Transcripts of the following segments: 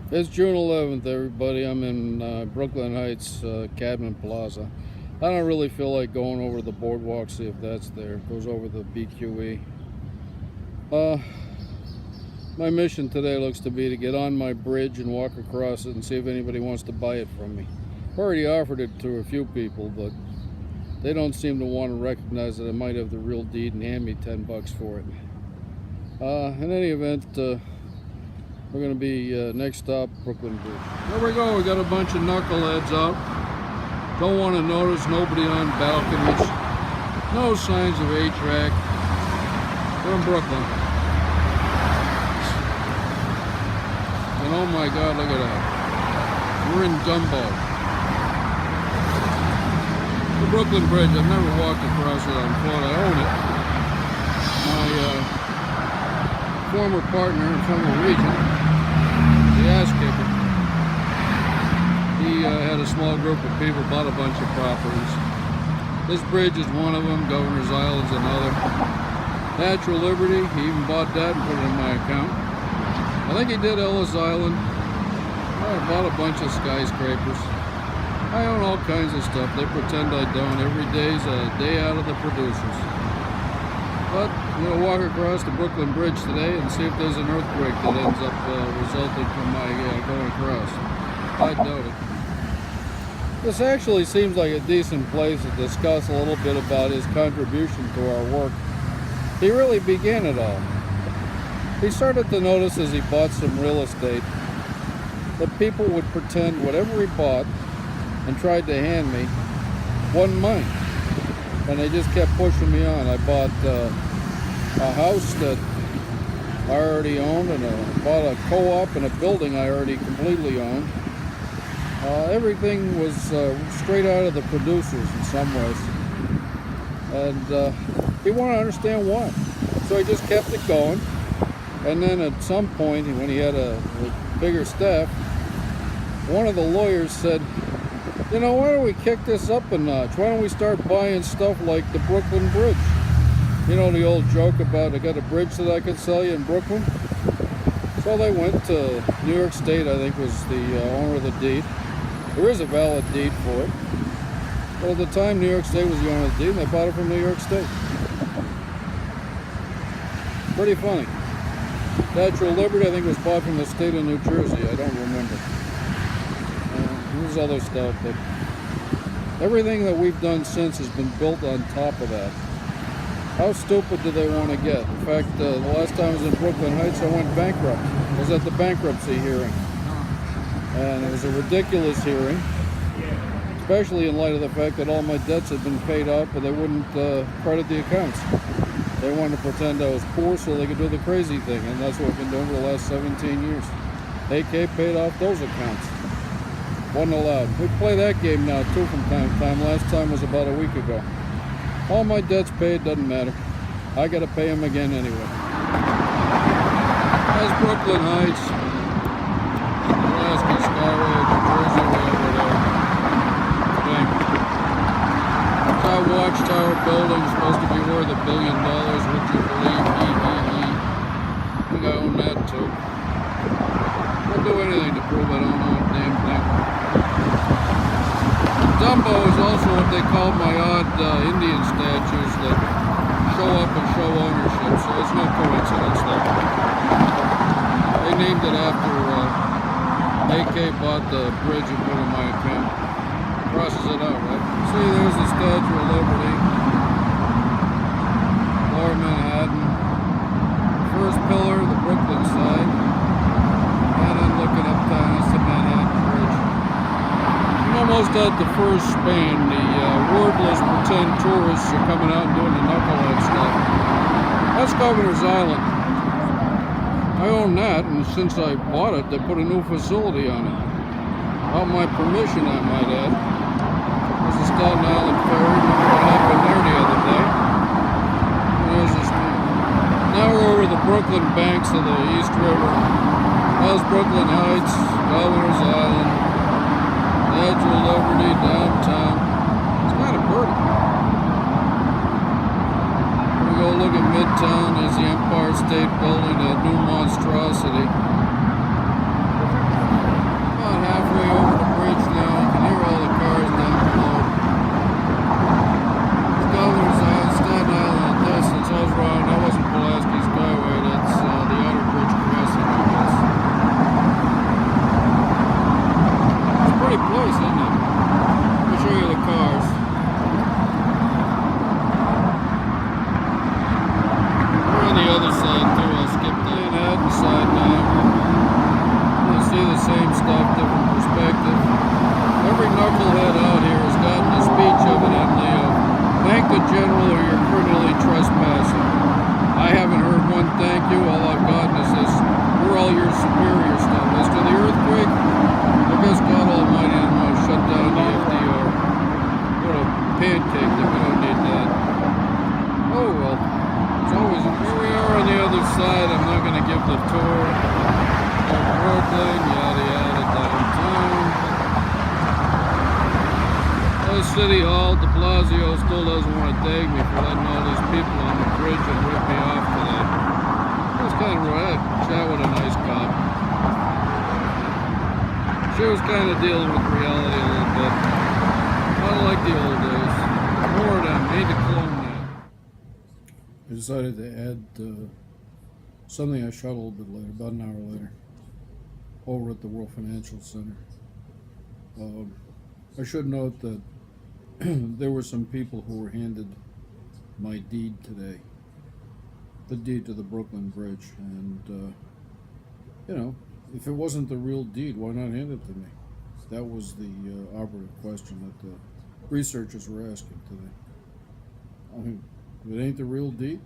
It's June 11th, everybody. I'm in Brooklyn Heights, Cadman Plaza. I don't really feel like going over the boardwalk, see if that's there. It goes over the BQE. My mission today looks to be to get on my bridge and walk across it and see if anybody wants to buy it from me. I've already offered it to a few people, but they don't seem to want to recognize that I might have the real deed and hand me 10 bucks for it. In any event, we're going to be next stop, Brooklyn Bridge. There we go. We got a bunch of knuckleheads out. Don't want to notice nobody on balconies. No signs of A-track. We're in Brooklyn. And oh my God, look at that. We're in Dumbo. The Brooklyn Bridge. I've never walked across it on foot. I own it. My former partner and former regent, the ass kicker, he had a small group of people, bought a bunch of properties. This bridge is one of them. Governor's Island's another. Natural Liberty, he even bought that and put it in my account. I think he did Ellis Island. I bought a bunch of skyscrapers. I own all kinds of stuff. They pretend I don't. Every day's a day out of the producers. But I'm going to walk across the Brooklyn Bridge today and see if there's an earthquake that ends up resulting from my going across. I doubt it. This actually seems like a decent place to discuss a little bit about his contribution to our work. He really began it all. He started to notice as he bought some real estate that people would pretend whatever he bought and tried to hand me wasn't mine. And they just kept pushing me on. I bought a house that I already owned, and bought a co-op and a building I already completely owned. Everything was straight out of the producers in some ways. And he wanted to understand why. So he just kept it going. And then at some point, when he had a bigger staff, one of the lawyers said, you know, why don't we kick this up a notch? Why don't we start buying stuff like the Brooklyn Bridge? You know the old joke about I got a bridge that I could sell you in Brooklyn? So they went to New York State, I think was the owner of the deed. There is a valid deed for it. But at the time, New York State was the owner of the deed, and they bought it from New York State. Pretty funny. Natural Liberty, I think, was bought from the state of New Jersey. I don't remember. There's other stuff, but everything that we've done since has been built on top of that. How stupid do they want to get? In fact, the last time I was in Brooklyn Heights, I went bankrupt. I was at the bankruptcy hearing. And it was a ridiculous hearing, especially in light of the fact that all my debts had been paid off, but they wouldn't credit the accounts. They wanted to pretend I was poor so they could do the crazy thing, and that's what we've been doing for the last 17 years. AK paid off those accounts. Wasn't allowed. We play that game now too from time to time. Last time was about a week ago. All my debts paid, doesn't matter. I gotta pay them again anyway. That's Brooklyn Heights, Alaska, Skyway, New Jersey, whatever there. Dang. That watchtower building is supposed to be worth $1 billion, would you believe? I think I own that too. I'll do anything to prove I don't own a damn thing. Dumbo is also what they call my odd Indian statues that show up and show ownership, so it's no coincidence there. They named it after AK bought the bridge and put it in my account. Crosses it out, right? See, there's the Statue of Liberty. Lower Manhattan. First pillar, the Brooklyn side. And then looking uptown, it's the Manhattan Bridge. Almost at the first span, the wordless pretend tourists are coming out and doing the knucklehead stuff. That's Governor's Island. I own that, and since I bought it, they put a new facility on it. Without my permission, I might add. This is Staten Island Ferry. Remember what happened there the other day? There's this. Now we're over the Brooklyn banks of the East River. That's Brooklyn Heights, Governor's Island. Natural Liberty, downtown. It's kind of pretty. We go look at Midtown. There's the Empire State Building, that new monstrosity. City Hall, de Blasio still doesn't want to tag me for letting all these people on the bridge and rip me off today. It was kind of right. Chat with a nice cop. She was kind of dealing with reality a little bit. Not like the old days. More of them. Need to clone that. I decided to add something I shot a little bit later, about an hour later, over at the World Financial Center. I should note that there were some people who were handed my deed today, the deed to the Brooklyn Bridge, and you know, if it wasn't the real deed, why not hand it to me? That was the operative question that the researchers were asking today. I mean, if it ain't the real deed,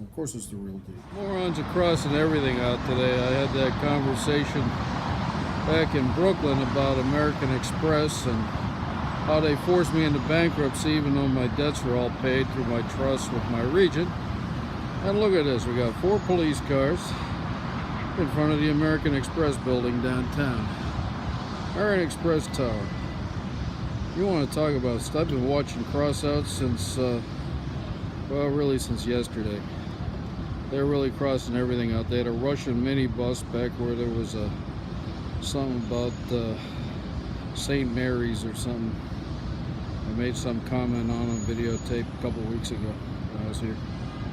of course it's the real deed. Morons are crossing everything out today. I had that conversation back in Brooklyn about American Express and how they forced me into bankruptcy even though my debts were all paid through my trust with my region. And look at this, we got 4 police cars in front of the American Express building downtown. American Express Tower. You want to talk about stuff? I've been watching crossouts since, well, really since yesterday. They're really crossing everything out. They had a Russian minibus back where there was something about St. Mary's or something. I made some comment on a videotape a couple weeks ago when I was here.